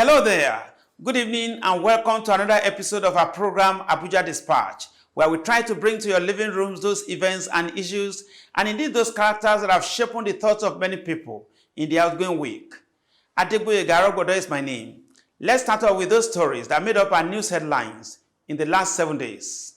Hello there. Good evening and welcome to another episode of our program, Abuja Dispatch, where we try to bring to your living rooms those events and issues, and indeed those characters that have shaped the thoughts of many people in the outgoing week. Adegboye Garogodo is my name. Let's start off with those stories that made up our news headlines in the last 7 days.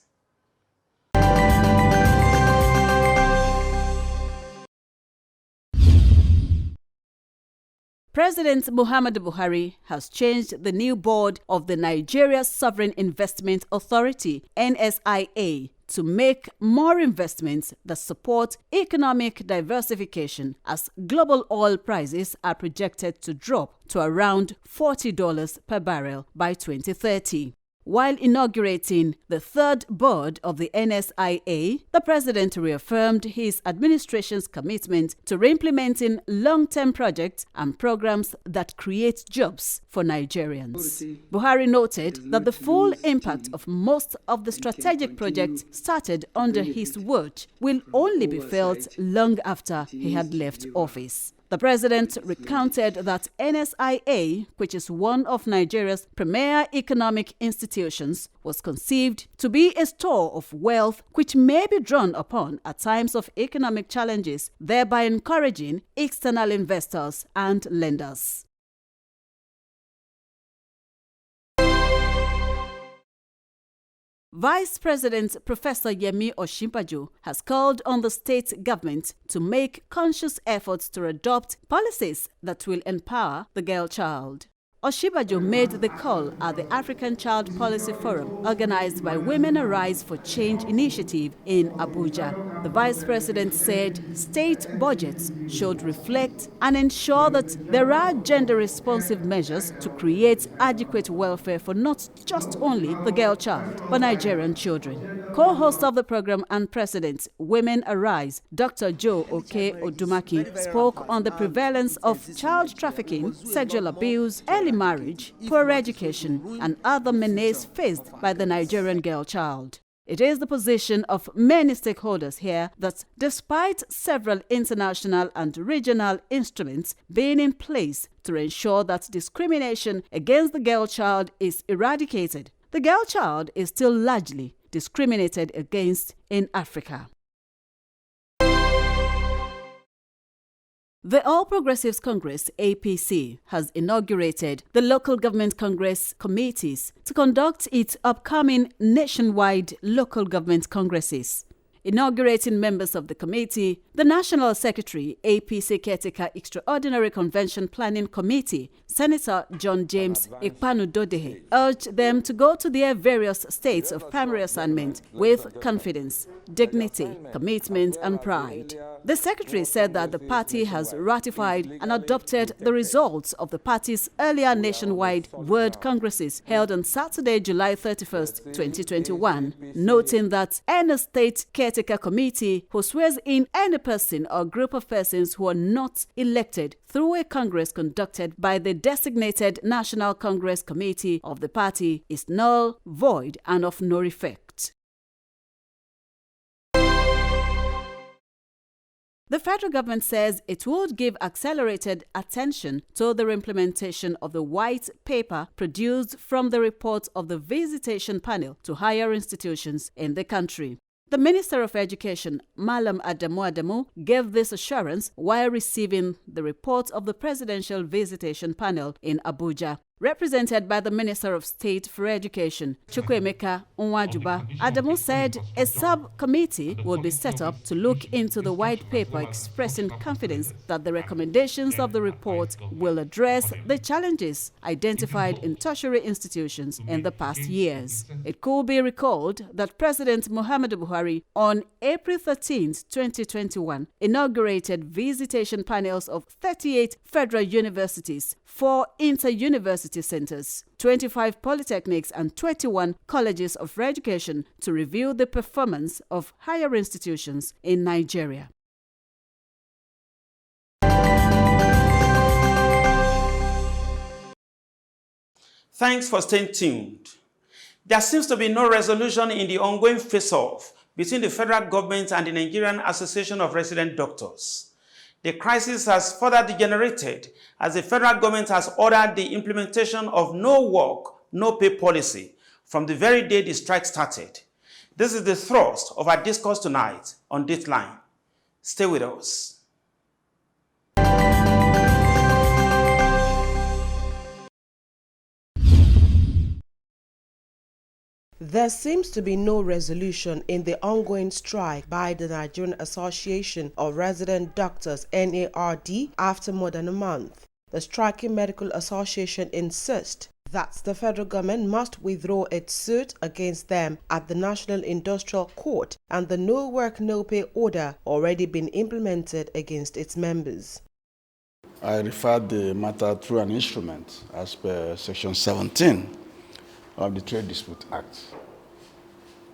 President Muhammadu Buhari has changed the new board of the Nigeria Sovereign Investment Authority, NSIA, to make more investments that support economic diversification as global oil prices are projected to drop to around $40 per barrel by 2030. While inaugurating the third board of the NSIA, the president reaffirmed his administration's commitment to implementing long-term projects and programs that create jobs for Nigerians. Buhari noted that the full impact of most of the strategic projects started under his watch will only be felt long after he had left office. The president recounted that NSIA, which is one of Nigeria's premier economic institutions, was conceived to be a store of wealth which may be drawn upon at times of economic challenges, thereby encouraging external investors and lenders. Vice President Professor Yemi Osinbajo has called on the state government to make conscious efforts to adopt policies that will empower the girl child. Osinbajo made the call at the African Child Policy Forum organized by Women Arise for Change initiative in Abuja. The vice president said state budgets should reflect and ensure that there are gender-responsive measures to create adequate welfare for not just only the girl child, but Nigerian children. Co-host of the program and president, Women Arise, Dr. Joe Oke-Odumaki, spoke on the prevalence of child trafficking, sexual abuse, early marriage, poor education, and other menaces faced by the Nigerian girl child. It is the position of many stakeholders here that despite several international and regional instruments being in place to ensure that discrimination against the girl child is eradicated, the girl child is still largely discriminated against in Africa. The All Progressives Congress, APC, has inaugurated the Local Government Congress Committees to conduct its upcoming nationwide local government congresses. Inaugurating members of the committee, the National Secretary, APC Caretaker Extraordinary Convention Planning Committee, Senator John James Ikpanu-Dodehe, urged them to go to their various states of primary assignment with confidence, dignity, commitment, and pride. The Secretary said that the party has ratified and adopted the results of the party's earlier nationwide World Congresses held on Saturday, July 31st, 2021, noting that any state caretaker committee who swears in any person or group of persons who are not elected through a Congress conducted by the designated National Congress Committee of the party is null, void, and of no effect. The federal government says it would give accelerated attention to the implementation of the white paper produced from the report of the Visitation Panel to higher institutions in the country. The Minister of Education, Malam Adamu, gave this assurance while receiving the report of the Presidential Visitation Panel in Abuja. Represented by the Minister of State for Education, Chukwuemeka Nwajuba, Adamu said a subcommittee will be set up to look into the white paper, expressing confidence that the recommendations of the report will address the challenges identified in tertiary institutions in the past years. It could be recalled that President Muhammadu Buhari, on April 13, 2021, inaugurated visitation panels of 38 federal universities, 4 inter-university centers, 25 polytechnics, and 21 colleges of education to review the performance of higher institutions in Nigeria. Thanks for staying tuned. There seems to be no resolution in the ongoing face-off between the federal government and the Nigerian Association of Resident Doctors. The crisis has further degenerated as the federal government has ordered the implementation of no work, no pay policy from the very day the strike started. This is the thrust of our discourse tonight on Dateline. Stay with us. There seems to be no resolution in the ongoing strike by the Nigerian Association of Resident Doctors (NARD) after more than a month. The striking medical association insists that the federal government must withdraw its suit against them at the National Industrial Court and the no work no pay order already been implemented against its members. I referred the matter through an instrument as per Section 17 of the Trade Dispute Act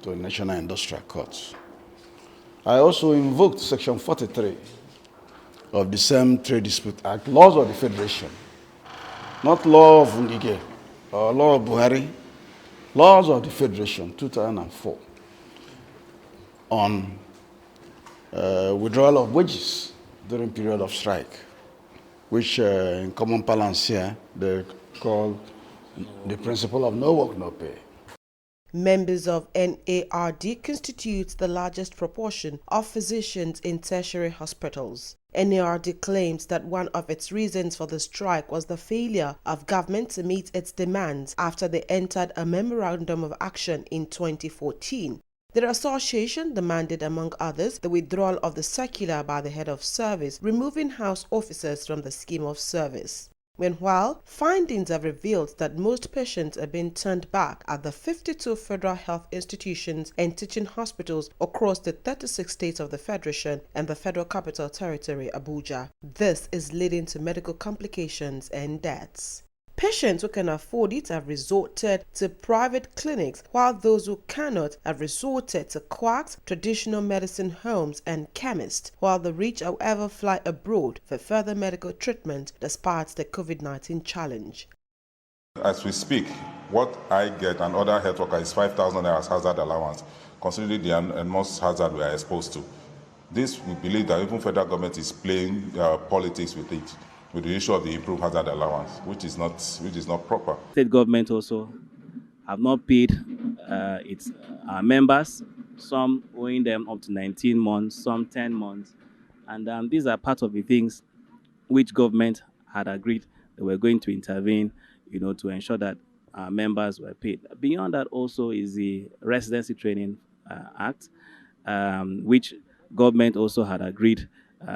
to the National Industrial Court. I also invoked Section 43 of the same Trade Dispute Act, laws of the Federation, not law of Ngige or law of Buhari, laws of the Federation, 2004, on withdrawal of wages during period of strike, which in common parlance here, they call the principle of no work, no pay. Members of NARD constitute the largest proportion of physicians in tertiary hospitals. NARD claims that one of its reasons for the strike was the failure of government to meet its demands after they entered a memorandum of action in 2014. The association demanded, among others, the withdrawal of the circular by the head of service, removing house officers from the scheme of service. Meanwhile, findings have revealed that most patients are being turned back at the 52 federal health institutions and teaching hospitals across the 36 states of the Federation and the Federal Capital Territory, Abuja. This is leading to medical complications and deaths. Patients who can afford it have resorted to private clinics, while those who cannot have resorted to quacks, traditional medicine homes, and chemists, while the rich, however, fly abroad for further medical treatment despite the COVID-19 challenge. As we speak, what I get and other health workers is 5,000 as hazard allowance, considering the enormous hazard we are exposed to. This, we believe that even federal government is playing politics with it, with the issue of the improved hazard allowance, which is not proper. State government also have not paid its members, some owing them up to 19 months, some 10 months. And these are part of the things which government had agreed they were going to intervene, to ensure that our members were paid. Beyond that also is the Residency Training Act, which government also had agreed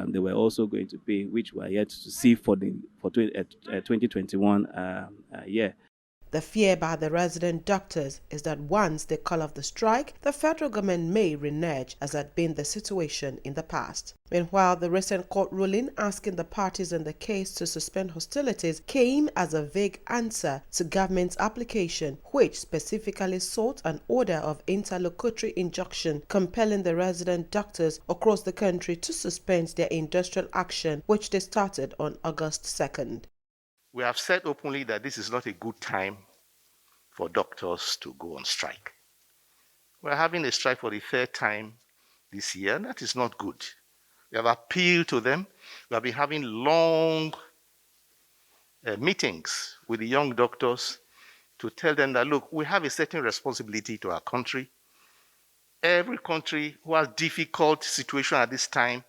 they were also going to pay, which we are yet to see for 2021 year. The fear by the resident doctors is that once they call off the strike, the federal government may renege, as had been the situation in the past. Meanwhile, the recent court ruling asking the parties in the case to suspend hostilities came as a vague answer to government's application, which specifically sought an order of interlocutory injunction compelling the resident doctors across the country to suspend their industrial action, which they started on August 2nd. We have said openly that this is not a good time for doctors to go on strike. We're having a strike for the third time this year, and that is not good. We have appealed to them. We have been having long meetings with the young doctors to tell them that, look, we have a certain responsibility to our country. Every country who has difficult situation at this time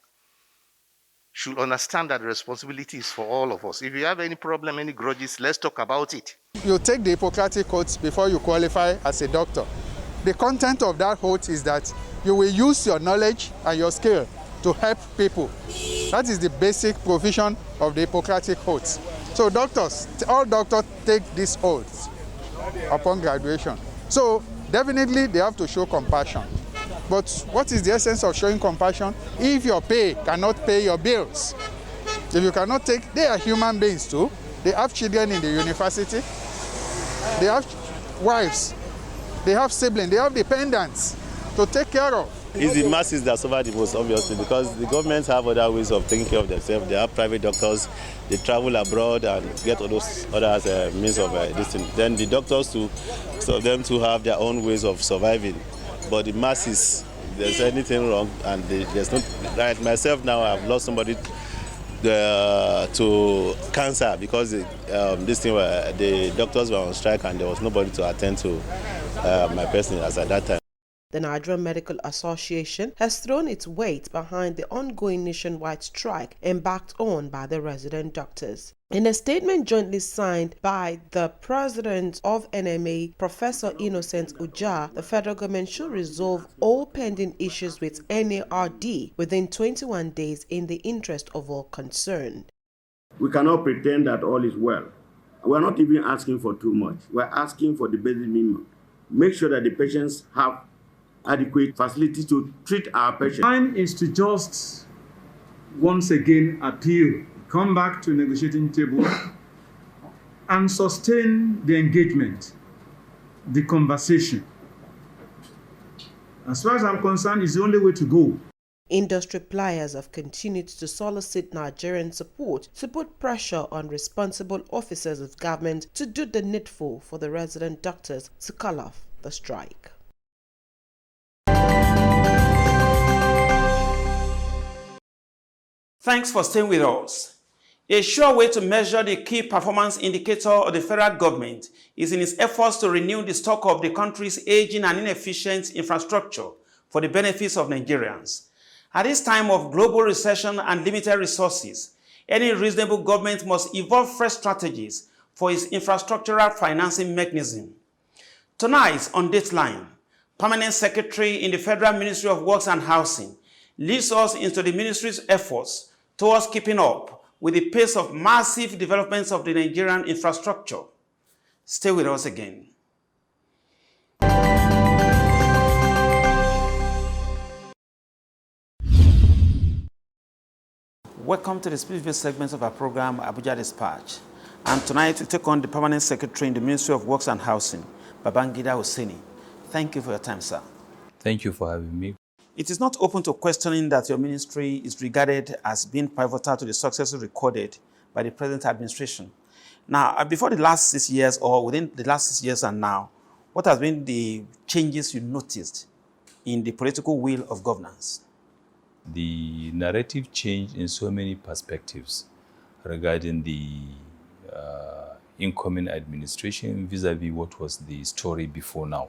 should understand that the responsibility is for all of us. If you have any problem, any grudges, let's talk about it. You take the Hippocratic Oath before you qualify as a doctor. The content of that oath is that you will use your knowledge and your skill to help people. That is the basic provision of the Hippocratic Oath. So doctors, all doctors take this oath upon graduation. So definitely they have to show compassion. But what is the essence of showing compassion? If your pay cannot pay your bills, if you cannot take, they are human beings too. They have children in the university, they have wives, they have siblings, they have dependents to take care of. It's the masses that suffer the most, obviously, because the governments have other ways of taking care of themselves. They have private doctors, they travel abroad and get all those other means of this thing. Then the doctors too, so them to have their own ways of surviving. But the masses, if there's anything wrong, and there's no, like myself now, I've lost somebody to cancer because the doctors were on strike and there was nobody to attend to my person as at that time. The Nigerian Medical Association has thrown its weight behind the ongoing nationwide strike embarked on by the resident doctors. In a statement jointly signed by the president of NMA, Professor Innocent Uja, the federal government should resolve all pending issues with NARD within 21 days in the interest of all concerned. We cannot pretend that all is well. We're not even asking for too much. We're asking for the basic minimum. Make sure that the patients have adequate facilities to treat our patients. Mine is to just once again appeal, come back to negotiating table and sustain the engagement, the conversation. As far as I'm concerned, it's the only way to go. Industry players have continued to solicit Nigerian support to put pressure on responsible officers of government to do the needful for the resident doctors to call off the strike. Thanks for staying with us. A sure way to measure the key performance indicator of the federal government is in its efforts to renew the stock of the country's aging and inefficient infrastructure for the benefits of Nigerians. At this time of global recession and limited resources, any reasonable government must evolve fresh strategies for its infrastructural financing mechanism. Tonight on Dateline, Permanent Secretary in the Federal Ministry of Works and Housing leads us into the ministry's efforts towards keeping up with the pace of massive developments of the Nigerian infrastructure. Stay with us again. Welcome to the previous segment of our program, Abuja Dispatch. And tonight we take on the Permanent Secretary in the Ministry of Works and Housing, Babangida Hosseini. Thank you for your time, sir. Thank you for having me. It is not open to questioning that your ministry is regarded as being pivotal to the successes recorded by the present administration. Now, before the last 6 years or within the last 6 years and now, what has been the changes you noticed in the political will of governance? The narrative changed in so many perspectives regarding the incoming administration vis-a-vis what was the story before now.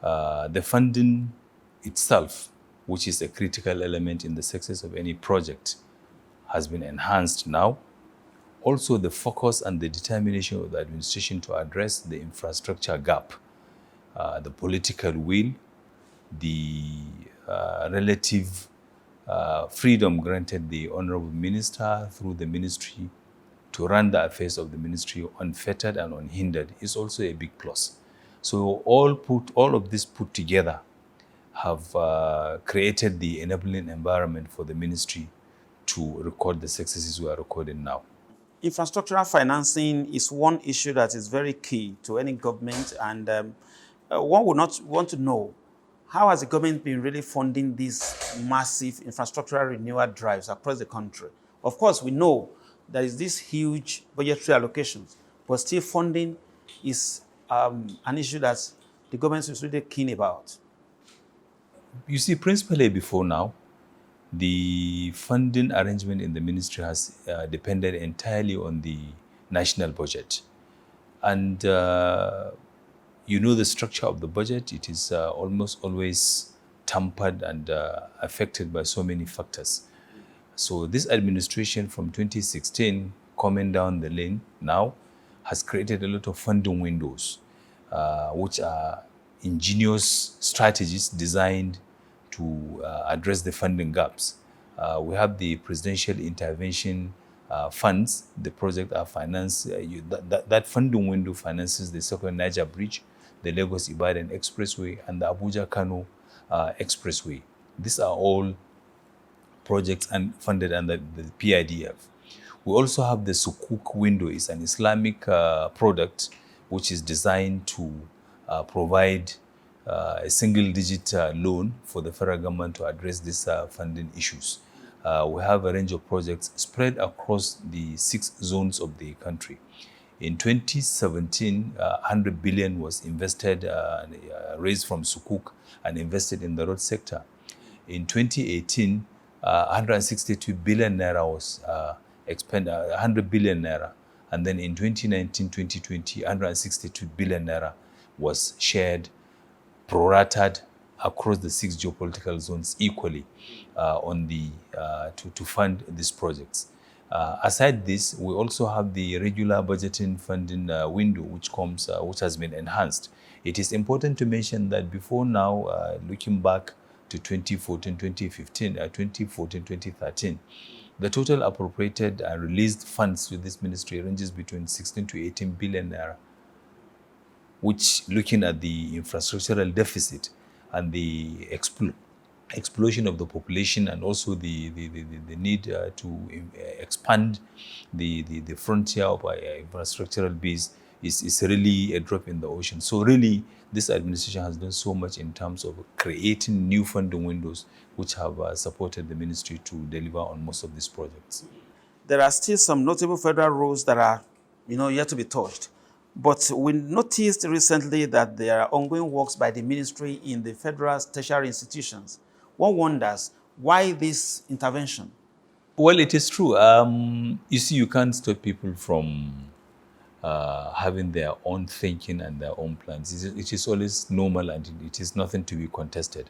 The funding itself, which is a critical element in the success of any project, has been enhanced now. Also, the focus and the determination of the administration to address the infrastructure gap, the political will, the relative freedom granted the Honorable Minister through the ministry to run the affairs of the ministry unfettered and unhindered is also a big plus. So all of this put together have created the enabling environment for the ministry to record the successes we are recording now. Infrastructural financing is one issue that is very key to any government, and one would not want to know, how has the government been really funding these massive infrastructural renewal drives across the country? Of course, we know there is this huge budgetary allocations, but still funding is an issue that the government is really keen about. You see, principally before now, the funding arrangement in the ministry has depended entirely on the national budget. And you know the structure of the budget, it is almost always tampered and affected by so many factors. So this administration from 2016 coming down the lane now has created a lot of funding windows, which are ingenious strategies designed to address the funding gaps. We have the presidential intervention funds. The projects are financed. That funding window finances the second Niger Bridge, the Lagos-Ibadan Expressway, and the Abuja-Kano Expressway. These are all projects and funded under the PIDF. We also have the Sukuk window. It's an Islamic product which is designed to provide a single-digit loan for the federal government to address these funding issues. We have a range of projects spread across the 6 zones of the country. In 2017, 100 billion was invested, raised from Sukuk and invested in the road sector. In 2018, 162 billion naira was expended, 100 billion naira. And then in 2019-2020, 162 billion naira was shared, prorated across the 6 geopolitical zones equally to fund these projects. Aside this, we also have the regular budgeting funding window, which has been enhanced. It is important to mention that before now, looking back to 2014-2013, the total appropriated and released funds to this ministry ranges between 16 to 18 billion naira, which, looking at the infrastructural deficit and the explosion of the population, and also the need to expand the frontier of our infrastructural base, is really a drop in the ocean. So really, this administration has done so much in terms of creating new funding windows, which have supported the ministry to deliver on most of these projects. There are still some notable federal roads that are, yet to be touched. But we noticed recently that there are ongoing works by the ministry in the federal tertiary institutions. One wonders, why this intervention? Well, it is true. You see, you can't stop people from having their own thinking and their own plans. It is always normal, and it is nothing to be contested.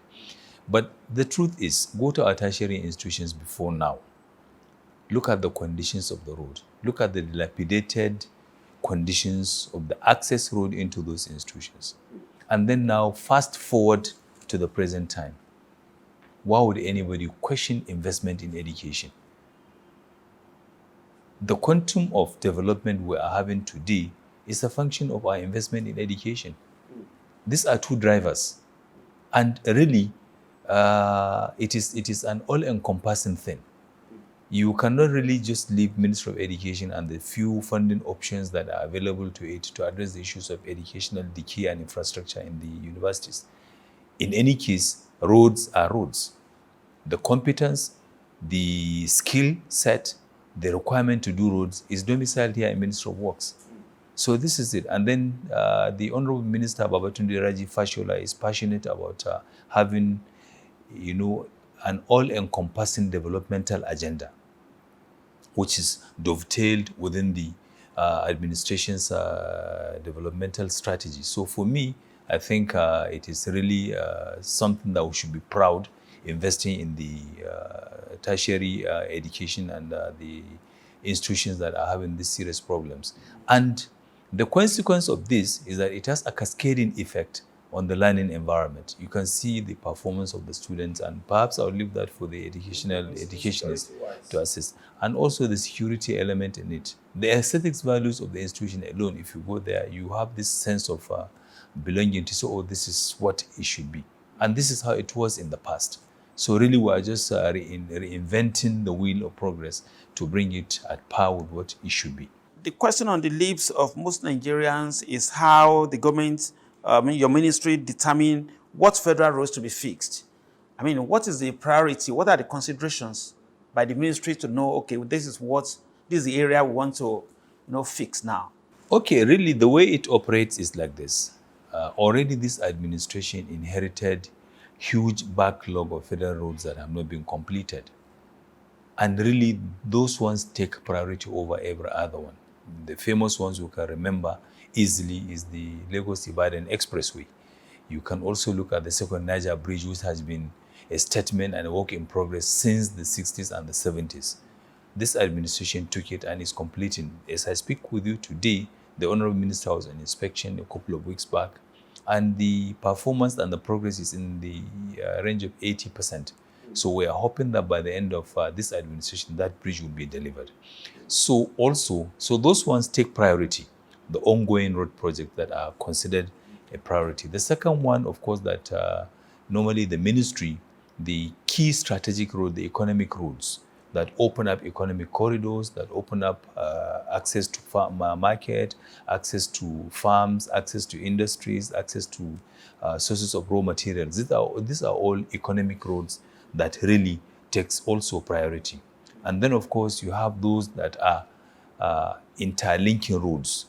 But the truth is, go to our tertiary institutions before now. Look at the conditions of the road. Look at the dilapidated conditions of the access road into those institutions. And then now, fast forward to the present time. Why would anybody question investment in education? The quantum of development we are having today is a function of our investment in education. These are two drivers. And really, it is an all-encompassing thing. You cannot really just leave Ministry of Education and the few funding options that are available to it to address the issues of educational decay and infrastructure in the universities. In any case, roads are roads. The competence, the skill set, the requirement to do roads is domiciled here in Ministry of Works. So this is it. And then the Honorable Minister Babatunde Raji Fashola is passionate about having, an all-encompassing developmental agenda, which is dovetailed within the administration's developmental strategy. So for me, I think it is really something that we should be proud, investing in the tertiary education and the institutions that are having these serious problems. And the consequence of this is that it has a cascading effect on the learning environment. You can see the performance of the students, and perhaps I'll leave that for the educationists to assess. And also the security element in it. The aesthetics values of the institution alone, if you go there, you have this sense of belonging to say, oh, this is what it should be. And this is how it was in the past. So really, we are just reinventing the wheel of progress to bring it at par with what it should be. The question on the lips of most Nigerians is how the government, your ministry, determine what federal roads to be fixed. What is the priority? What are the considerations by the ministry to know, okay, this is the area we want to fix now? Okay, really, the way it operates is like this. Already this administration inherited huge backlog of federal roads that have not been completed. And really, those ones take priority over every other one. The famous ones we can remember easily is the Lagos-Ibadan Expressway. You can also look at the Second Niger Bridge, which has been a statement and a work in progress since the 60s and the 70s. This administration took it and is completing. As I speak with you today, the Honorable Minister was on inspection a couple of weeks back, and the performance and the progress is in the range of 80%. So we are hoping that by the end of this administration, that bridge will be delivered. So those ones take priority, the ongoing road projects that are considered a priority. The second one, of course, that normally the ministry, the key strategic road, the economic roads that open up economic corridors, that open up access to market, access to farms, access to industries, access to sources of raw materials. These are all economic roads that really takes also priority. And then, of course, you have those that are interlinking roads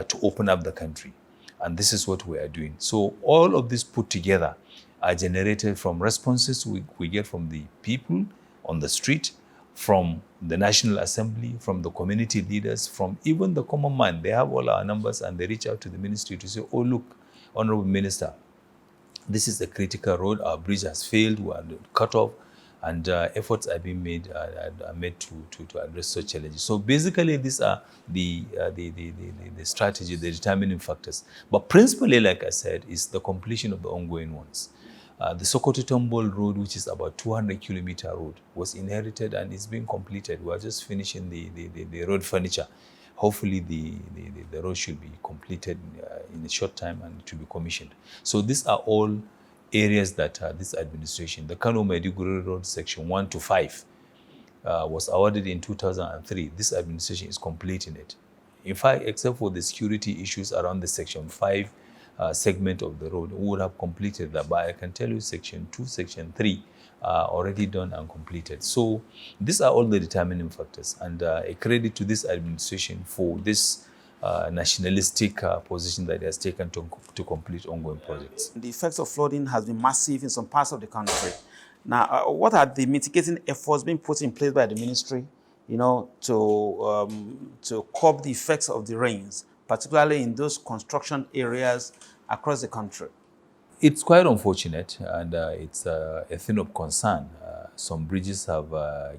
to open up the country. And this is what we are doing. So all of this put together are generated from responses we get from the people on the street, from the National Assembly, from the community leaders, from even the common man. They have all our numbers and they reach out to the ministry to say, oh, look, Honorable Minister, this is a critical road. Our bridge has failed. We are cut off, and efforts are being made to address such challenges. So basically, these are the strategy, the determining factors. But principally, like I said, is the completion of the ongoing ones. The Sokoto Tombol Road, which is about 200-kilometer road, was inherited and is being completed. We are just finishing the road furniture. Hopefully, the road should be completed in a short time and to be commissioned. So these are all areas that this administration, the Kano Maiduguri Road section 1 to 5, was awarded in 2003. This administration is completing it. In fact, except for the security issues around the section 5 segment of the road, we would have completed that. But I can tell you section 2, section 3 are already done and completed. So these are all the determining factors, and a credit to this administration for this nationalistic position that it has taken to complete ongoing projects. The effects of flooding has been massive in some parts of the country. Now, what are the mitigating efforts being put in place by the ministry, to curb the effects of the rains, particularly in those construction areas across the country? It's quite unfortunate, and it's a thing of concern. Some bridges have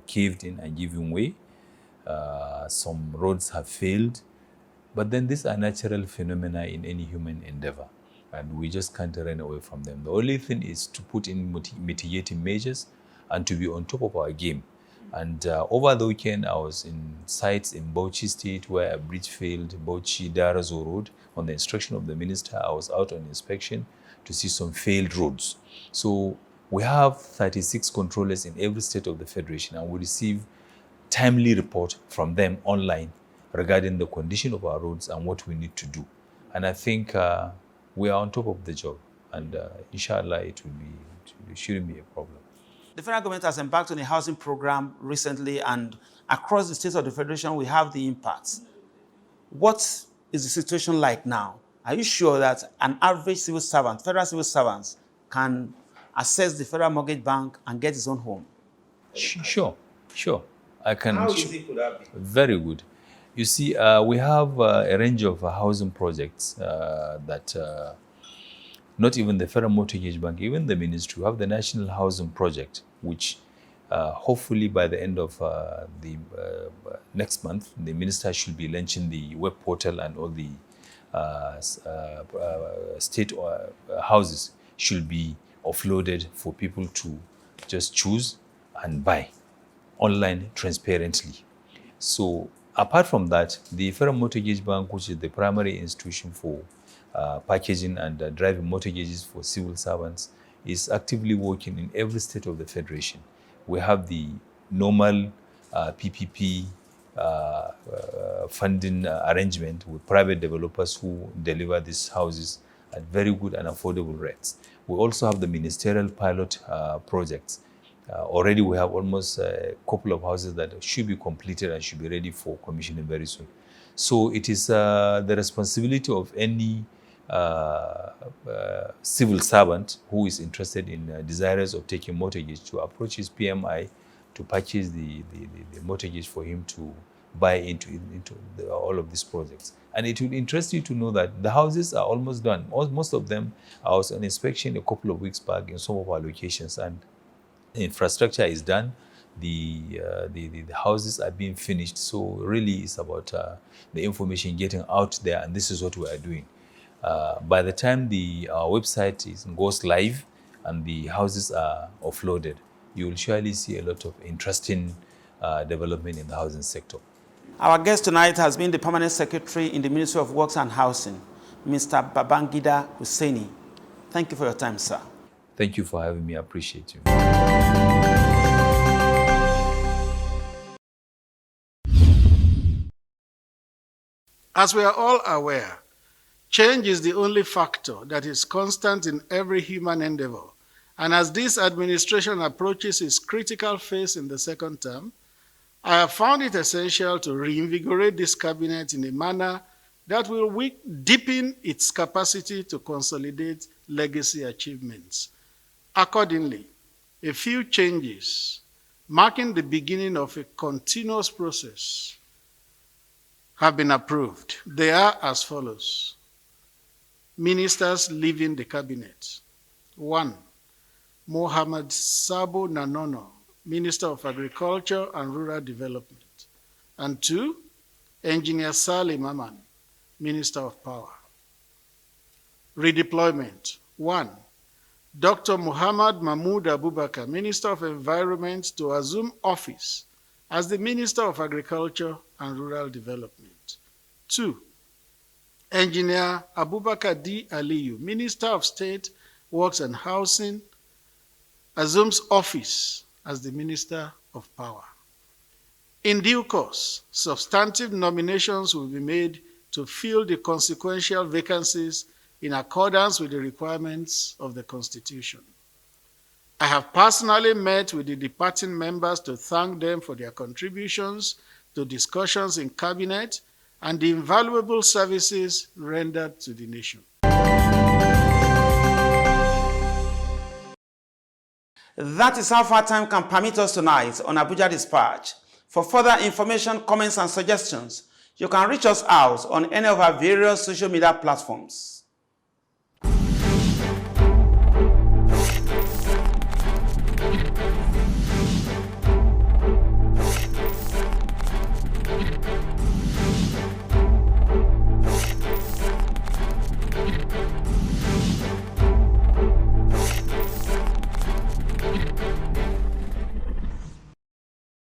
caved in and given way. Some roads have failed. But then these are natural phenomena in any human endeavor, and we just can't run away from them. The only thing is to put in mitigating measures and to be on top of our game. And over the weekend, I was in sites in Bauchi State where a bridge failed, Bauchi-Darazo Road. On the instruction of the minister, I was out on inspection to see some failed roads. So we have 36 controllers in every state of the Federation, and we receive timely report from them online regarding the condition of our roads and what we need to do. And I think we are on top of the job, and inshallah it shouldn't be a problem. The federal government has embarked on a housing program recently, and across the states of the Federation, we have the impacts. What is the situation like now? Are you sure that an average civil servant, federal civil servants, can access the Federal Mortgage Bank and get his own home? Sure. I can. How easy could that be? Very good. You see, we have a range of housing projects that not even the Federal Mortgage Bank, even the ministry, we have the National Housing Project, which hopefully by the end of the next month, the minister should be launching the web portal, and all the state houses should be offloaded for people to just choose and buy online transparently. So apart from that, the Federal Mortgage Bank, which is the primary institution for packaging and driving mortgages for civil servants, is actively working in every state of the Federation. We have the normal PPP funding arrangement with private developers who deliver these houses at very good and affordable rates. We also have the ministerial pilot projects. Already we have almost a couple of houses that should be completed and should be ready for commissioning very soon. So it is the responsibility of any civil servant who is interested in desirous of taking mortgage to approach his PMI to purchase the mortgage for him to buy into all of these projects. And it will interest you to know that the houses are almost done. Most of them, I was on inspection a couple of weeks back in some of our locations, and the infrastructure is done. The houses are being finished. So really it's about the information getting out there, and this is what we are doing. By the time the website goes live and the houses are offloaded, you will surely see a lot of interesting development in the housing sector. Our guest tonight has been the Permanent Secretary in the Ministry of Works and Housing, Mr. Babangida Hussaini. Thank you for your time, sir. Thank you for having me. I appreciate you. As we are all aware, change is the only factor that is constant in every human endeavor. And as this administration approaches its critical phase in the second term, I have found it essential to reinvigorate this cabinet in a manner that will deepen its capacity to consolidate legacy achievements. Accordingly, a few changes marking the beginning of a continuous process, have been approved. They are as follows. Ministers leaving the cabinet. 1. Mohammed Sabo Nanono, Minister of Agriculture and Rural Development. And 2. Engineer Salim Aman, Minister of Power. Redeployment. 1. Dr. Muhammad Mahmoud Abubakar, Minister of Environment, to assume office as the Minister of Agriculture and Rural Development. 2. Engineer Abubakar D. Aliyu, Minister of State, Works and Housing, assumes office as the Minister of Power. In due course, substantive nominations will be made to fill the consequential vacancies in accordance with the requirements of the Constitution. I have personally met with the departing members to thank them for their contributions to discussions in Cabinet and the invaluable services rendered to the nation. That is how far time can permit us tonight on Abuja Dispatch. For further information, comments, and suggestions, you can reach us out on any of our various social media platforms.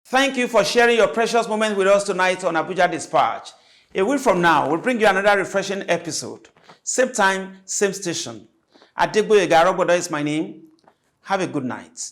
Thank you for sharing your precious moment with us tonight on Abuja Dispatch. A week from now, we'll bring you another refreshing episode. Same time, same station. Adegboyega Arogbodo is my name. Have a good night.